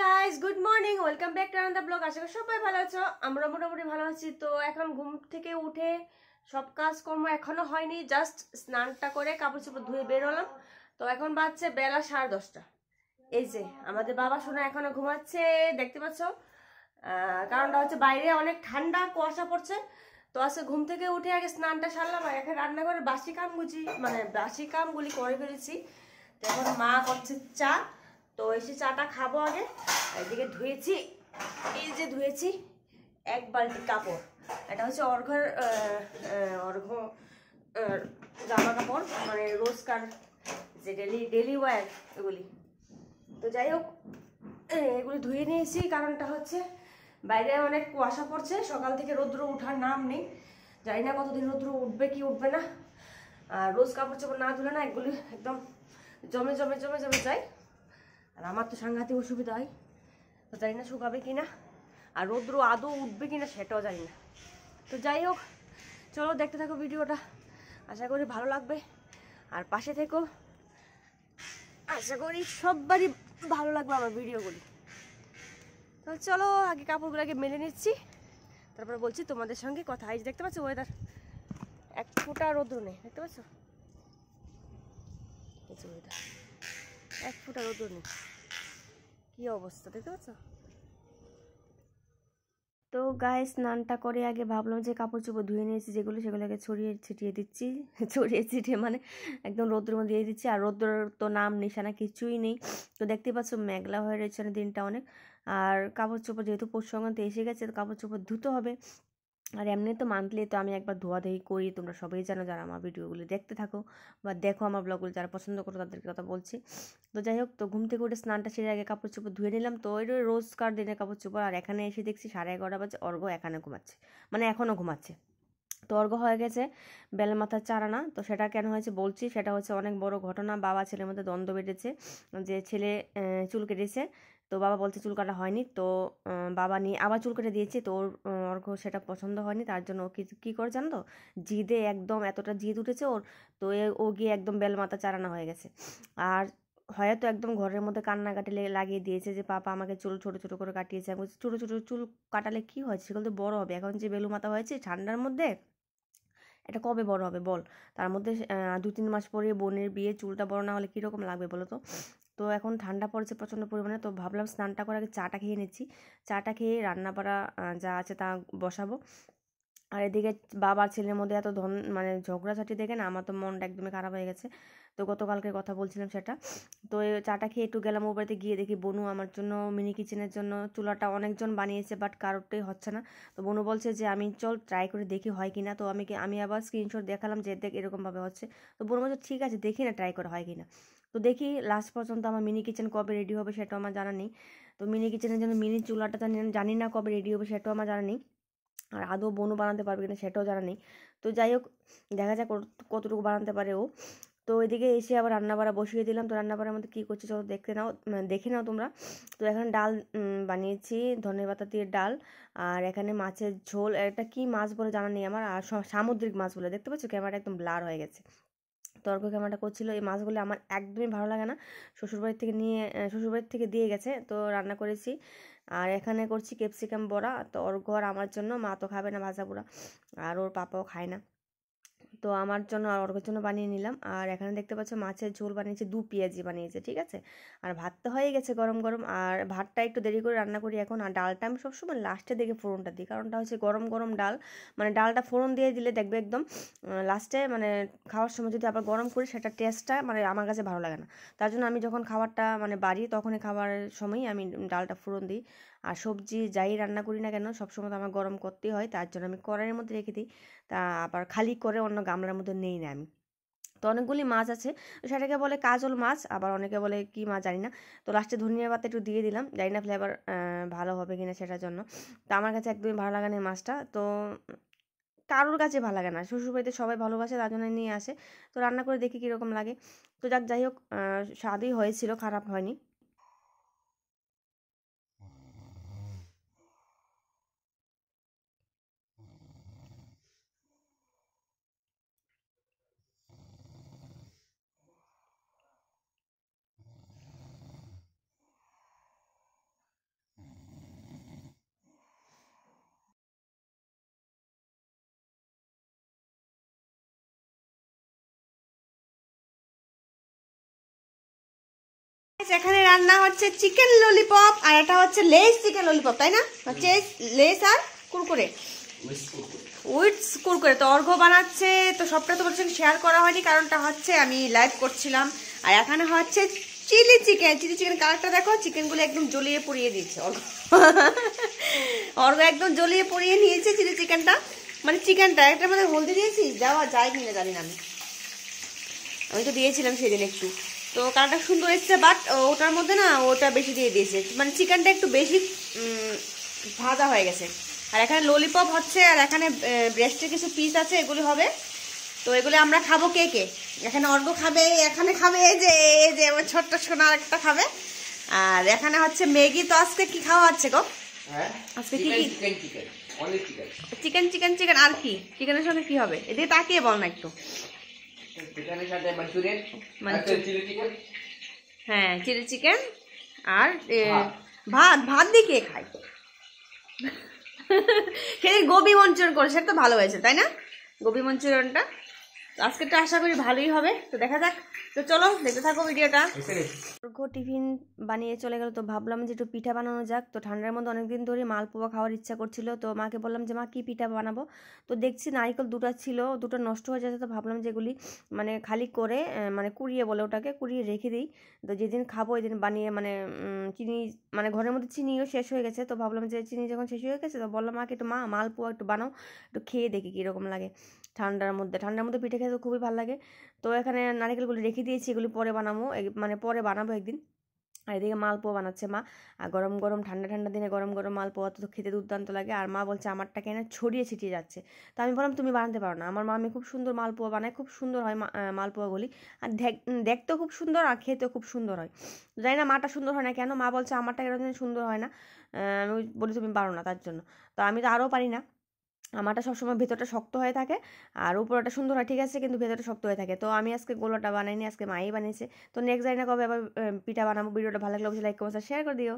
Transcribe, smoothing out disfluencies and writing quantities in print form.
Guys, good morning, welcome back to another blog. আশা করি সবাই ভালো আছো, আমরা মোটামুটি ভালো আছি। তো এখন ঘুম থেকে উঠে সব কাজকর্ম এখনো হয়নি, জাস্ট স্নানটা করে কাপড় চোপড় ধুয়ে বের হলাম। তো এখন বাজছে বেলা 10:30। এই যে আমাদের বাবা সোনা এখনো ঘুমাচ্ছে, দেখতে পাচ্ছ। কারণটা হচ্ছে বাইরে অনেক ঠান্ডা, কুয়াশা পড়ছে। তো আজকে ঘুম থেকে উঠে আগে স্নানটা সারলাম, আর এখন রান্নাঘরে বাসি কামগুলি করে ফেলেছি। তো এখন মা করছে চা, তো এসে চাটা খাবো আগে। এদিকে ধুয়েছি, এই যে ধুয়েছি এক বালতি কাপড়। এটা হচ্ছে অর্ঘ জামা কাপড়, মানে রোজকার যে ডেলি ওয়্যার এগুলি। তো যাই হোক, এগুলি ধুয়ে নিয়েছি। কারণটা হচ্ছে বাইরে অনেক কুয়াশা পড়ছে, সকাল থেকে রৌদ্র ওঠার নাম নেই। জানি না কতদিন রৌদ্র উঠবে কি উঠবে না। আর রোজ কাপড় চোপড় না ধুলে না এগুলি একদম জমে জমে জমে জমে যায়। আর আমার তো সাংঘাতিক অসুবিধা হয়, তো জানি না শুকাবে কিনা, আর রৌদ্র আদৌ উঠবে কিনা সেটাও জানি না। তো যাই হোক, চলো দেখতে থাকো ভিডিওটা, আশা করি ভালো লাগবে। আর পাশে থেকো, আশা করি সবারই ভালো লাগবে আমার ভিডিওগুলি। তো চলো আগে কাপড়গুলোকে মেলে নিচ্ছি, তারপরে বলছি তোমাদের সঙ্গে কথা। এই দেখতে পাচ্ছ ওয়েদার, এক ফোঁটা রৌদ্র নেই, দেখতে পাচ্ছ? ওয়েদার এক ফোঁটা রৌদ্র নেই, কি অবস্থা দেখতে পাচ্ছ? তো গায়ে স্নানটা করে আগে ভাবলাম যে কাপড় চোপড় ধুয়ে নিয়েছি যেগুলো, সেগুলোকে ছড়িয়ে ছিটিয়ে দিচ্ছি। ছড়িয়ে ছিটিয়ে মানে একদম রোদ্রের মধ্যে দিয়ে দিচ্ছি। আর রোদ্রের তো নাম নিশানা কিছুই নেই। তো দেখতে পাচ্ছ মেঘলা হয়ে রয়েছে দিনটা অনেক। আর কাপড় চোপড় যেহেতু পৌষ সংক্রান্তি এসে গেছে, তো কাপড় চোপড় ধুতে হবে। আর এমনি তো মান্থলি তো আমি একবার ধোয়াধুয়ি করি, তোমরা সবাই জানো যারা আমার ভিডিওগুলি দেখতে থাকো বা দেখো আমার ব্লগগুলি, যারা পছন্দ করো তাদের কথা বলছি। তো যাই হোক, তো ঘুম থেকে উঠে স্নানটা সেরে আগে কাপড় চোপড় ধুয়ে নিলাম। তো ওই রোজকার দিনের কাপড় চোপড়। আর এখানে এসে দেখছি 11:30 বাজে, অর্ঘ এখানে ঘুমাচ্ছে, মানে এখনও ঘুমাচ্ছে। তো অর্ঘ হয়ে গেছে বেলে মাথার 4 আনা। তো সেটা কেন হয়েছে বলছি, সেটা হচ্ছে অনেক বড় ঘটনা। বাবা ছেলের মধ্যে দ্বন্দ্ব বেঁধেছে, যে ছেলে চুল কেটেছে, তো বাবা বলছে চুল কাটা হয়নি। তো বাবা নিয়ে আবার চুল কেটে দিয়েছে। তো ওর অর্ঘ সেটা পছন্দ হয়নি, তার জন্য ও কী করে জানো তো, জিদে একদম এতটা জিদ উঠেছে ওর। তো ও গিয়ে একদম বেল মাথা 4 আনা হয়ে গেছে। আর হয়তো একদম ঘরের মধ্যে কান্নাকাটি লাগিয়ে দিয়েছে যে পাপা আমাকে চুল ছোটো ছোটো করে কাটিয়েছে। আমি বলছি ছোটো ছোটো চুল কাটালে কী হয়েছে, সেগুলো তো বড়ো হবে। এখন যে বেলু মাথা হয়েছে ঠান্ডার মধ্যে, এটা কবে বড় হবে বল? তার মধ্যে 2-3 মাস পরে বোনের বিয়ে, চুলটা বড় না হলে কীরকম লাগবে বলো তো? তো এখন ঠান্ডা পড়েছে প্রচণ্ড পরিমাণে, তো ভাবলাম স্নানটা করে আগে চাটা খেয়ে নিচ্ছি। চাটা খেয়ে রান্না বাড়া যা আছে তা বসাবো। আর এদিকে বাবার ছেলের মধ্যে এত মানে ঝগড়াঝাটি দেখে না আমার তো মনটা একদমই খারাপ হয়ে গেছে। তো গতকালকে কথা বলছিলাম সেটা। তো এই চাটা খেয়ে একটু গেলাম ওর বাড়িতে, গিয়ে দেখি বনু আমার জন্য মিনি কিচেনের জন্য চুলাটা অনেকজন বানিয়েছে, বাট কারোরটাই হচ্ছে না। তো বনু বলছে যে আমি চল ট্রাই করে দেখি হয় কি না। তো আমি আবার স্ক্রিনশট দেখালাম যে দেখ এরকমভাবে হচ্ছে। তো বনু বলছে ঠিক আছে দেখি না ট্রাই করা হয় কি না। তো দেখি লাস্ট পর্যন্ত আমার মিনি কিচেন কবে রেডি হবে সেটাও আমার জানা নেই। তো মিনি কিচেনের জন্য মিনি চুলাটা জানি না কবে রেডি হবে সেটাও আমার জানা নেই। আর আদৌ বনু বানাতে পারবে কিনা সেটাও জানা নেই। তো যাই হোক, দেখা যাক কতটুকু বানাতে পারে ও। তো এদিকে এসে আবার রান্নাবাড়া বসিয়ে দিলাম। তো রান্নাবাড়ার মধ্যে কী করছি চলো দেখে নাও তোমরা। তো এখানে ডাল বানিয়েছি, ধনেপাতা দিয়ে ডাল। আর এখানে মাছের ঝোল, একটা কি মাছ বলে জানা নেই আমার, আর সামুদ্রিক মাছ বলে। দেখতে পাচ্ছ ক্যামেরাটা একদম ব্লার হয়ে গেছে, তর্ক ক্যামেরাটা করছিল। এই মাছগুলো আমার একদমই ভালো লাগে না, শ্বশুরবাড়ির থেকে দিয়ে গেছে, তো রান্না করেছি। আর এখানে করছি ক্যাপসিকাম বড়া। তো ওর ঘর আমার জন্য, মা তো খাবে না ভাজা পোড়া, আর ওর পাপাও খায় না। তো আমার জন্য আর ওর জন্য বানিয়ে নিলাম। আর এখানে দেখতে পাচ্ছ মাছের ঝোল বানিয়েছে, 2 পেঁয়াজি বানিয়েছে, ঠিক আছে। আর ভাত তো হয়ে গেছে গরম গরম। আর ভাতটা একটু দেরি করে রান্না করি এখন। আর ডালটা আমি সবসময় লাস্টে দেখে ফোড়নটা দিই, কারণটা হচ্ছে গরম গরম ডাল, মানে ডালটা ফোড়ন দিয়ে দিলে দেখবে একদম লাস্টে, মানে খাওয়ার সময় যদি আবার গরম করি সেটা টেস্টটা মানে আমার কাছে ভালো লাগে না। তার জন্য আমি যখন খাবারটা মানে বাড়ি, তখনই খাবারের সময়ই আমি ডালটা ফোড়ন দিই। আর সবজি যাই রান্না করি না কেন সবসময় তো আমার গরম করতেই হয়, তার জন্য আমি কড়াইয়ের মধ্যে রেখে দিই। তা আবার খালি করে অন্য গামলার মধ্যে নেই না আমি। তো অনেকগুলি মাছ আছে, তো সেটাকে বলে কাজল মাছ, আবার অনেকে বলে কি মাছ জানি না। তো লাস্টে ধনিয়া পাতা একটু দিয়ে দিলাম, জানি না ফ্লেভার ভালো হবে কিনা সেটার জন্য। তো আমার কাছে একদমই ভালো লাগে না এই মাছটা। তো কারোর কাছে ভালো লাগে না, শ্বশুরবাড়িতে সবাই ভালোবাসে তার জন্য নিয়ে আসে। তো রান্না করে দেখি কীরকম লাগে। তো যাই হোক, স্বাদই হয়েছিল, খারাপ হয়নি। এখানে রান্না হচ্ছে চিকেন ললিপপ, আর এটা হচ্ছে লেস চিকেন ললিপপ, তাই না? হচ্ছে লেস আর কুরকুরে, উইথস কুরকুরে। তো অর্ঘ্য বানাচ্ছে, তো সবটা তোমার সঙ্গে শেয়ার করা হয়নি, কারণটা হচ্ছে আমি লাইভ করছিলাম। আর এখানে হচ্ছে চিলি চিকেন। চিলি চিকেন কালারটা দেখো, চিকেনগুলো একদম জ্বলিয়ে পুড়িয়ে দিয়েছে অর্ঘ্য। অর্ঘ্য একদম জ্বলিয়ে পুড়িয়ে নিয়েছে চিলি চিকেনটা, মানে চিকেনটা একটার মধ্যে হলদি দিয়েছি, দেওয়া যায় কিনা জানি না, আমি তো দিয়েছিলাম সেদিন একটু, তো কালারটা সুন্দর এসছে, বাট ওটার মধ্যে না ওটা বেশি দিয়ে দিয়েছে, মানে চিকেনটা একটু বেশি ভাজা হয়ে গেছে। আর এখানে ললিপপ হচ্ছে, আর এখানে ব্রেস্টের কিছু পিস আছে, এগুলি হবে। তো এগুলো আমরা খাবো কে কে, এখানে অর্ঘ্য খাবে, এখানে খাবে এই যে আমার ছোট্ট সোনা একটা খাবে, আর এখানে হচ্ছে ম্যাগি। তো আজকে কি খাওয়া হচ্ছে গো? আজকে কি কি? চিকেন চিকেন চিকেন, আর কি চিকেনের সঙ্গে কি হবে? এদিকে তাকিয়ে বল না একটু। হ্যাঁ, চিলি চিকেন আর ভাত। ভাত দিয়ে কে খায়? সেদিন গোবি মঞ্চুরিয়ন করে, সেটা তো ভালো হয়েছে তাই না? গোবি মঞ্চুরিয়নটা আজকেরটা আশা করি ভালোই হবে, তো দেখা যাক। তো চলো দেখতে থাকো ভিডিওটা। টিফিন বানিয়ে চলে গেল, তো ভাবলাম যে একটু পিঠা বানানো যাক। তো ঠান্ডার মধ্যে অনেকদিন ধরে মালপোয়া খাওয়ার ইচ্ছা করছিল, তো মাকে বললাম যে মা কি পিঠা বানাবো। তো দেখছি নারকেল দুটো ছিল, দুটো নষ্ট হয়ে যাচ্ছে, তো ভাবলাম যেগুলি মানে খালি করে মানে কুড়িয়ে বলে ওটাকে, কুড়িয়ে রেখে দিই, তো যেদিন খাবো ওই দিন বানিয়ে, মানে চিনি, মানে ঘরের মধ্যে চিনিও শেষ হয়ে গেছে, তো ভাবলাম যে চিনি যখন শেষ হয়ে গেছে, তো বললাম মাকে একটু মা মালপোয়া একটু বানাও, একটু খেয়ে দেখি কীরকম লাগে। ঠান্ডার মধ্যে পিঠে খেতে খুবই ভালো লাগে। তো এখানে নারকেলগুলি রেখে দিয়েছি, এগুলি পরে বানাবো, মানে পরে বানাবো একদিন। আর এদিকে মালপোয়া বানাচ্ছে মা, আর গরম গরম ঠান্ডা ঠান্ডা দিনে গরম গরম মালপোয়া তো খেতে দুর্দান্ত লাগে। আর মা বলছে আমারটাকে না ছড়িয়ে ছিটিয়ে যাচ্ছে, তো আমি বললাম তুমি বানাতে পারো না, আমার মামি খুব সুন্দর মালপোয়া বানায়, খুব সুন্দর হয় মালপোয়াগুলি, আর দেখতেও খুব সুন্দর আর খেতেও খুব সুন্দর হয়। জানি না মাটা সুন্দর হয় না কেন, মা বলছে আমারটা এরকম সুন্দর হয় না, আমি বলি তুমি পারো না তার জন্য। তো আমি তো আরও পারি না, আমারটা সবসময় ভেতরটা শক্ত হয়ে থাকে, আর উপরটা সুন্দর হয় ঠিক আছে, কিন্তু ভেতরটা শক্ত হয়ে থাকে। তো আমি আজকে গোলাটা বানাইনি, আজকে মাই বানিয়েছে। তো নেক্সট জানি না কবে আবার পিঠা বানাবো। ভিডিওটা ভালো লাগলে অবশ্যই লাইক কমেন্ট শেয়ার করে দিও।